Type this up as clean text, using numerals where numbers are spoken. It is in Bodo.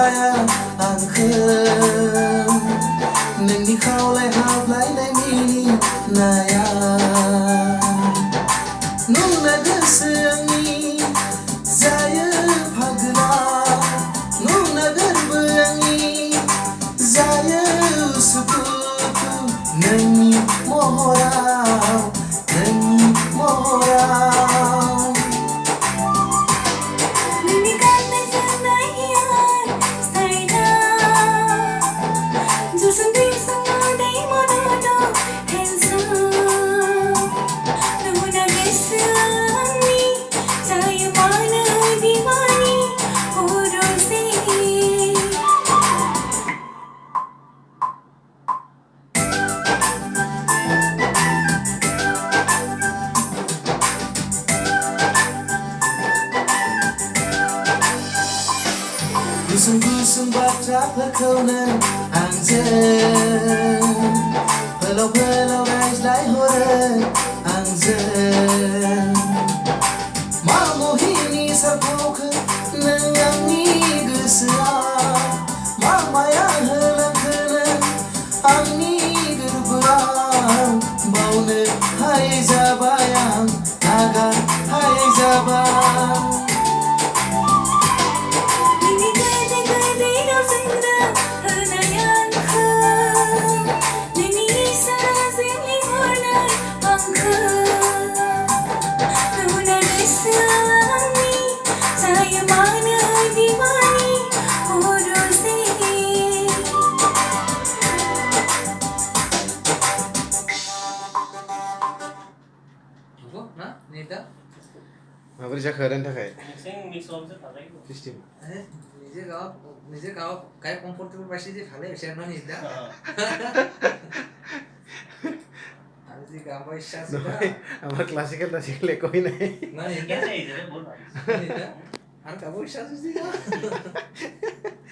जाया आंखो नोंनि खावलाय हाबलायनाय मिनि नाया नुनो गोसो आंनि जायो फागोला नुनो गोरबो आंनि जायो उसुखुथु नोंनि महराव गुसुं बाथ्राफोरखौनो आंजों फोलाव रायज्लायहरो आंजों मा महिनि सारफावखो नों आंनि गोसोआव मा माया होलांखो नों आंनि गोरबोआव बावनो हायै जाबाय आं नागार हायै जाबाय माबोरै जाखो आरैनि थाखाय सिस्टेम নিজে গাও কাই কমফর্টেবল পাইছে যে ভালে হইছে না নিদা আমি যে গাও ইচ্ছা আছে না আমার ক্লাসিক্যাল একই নাই না নিদা চাই রে বল নিদা আর গাও ইচ্ছা আছে না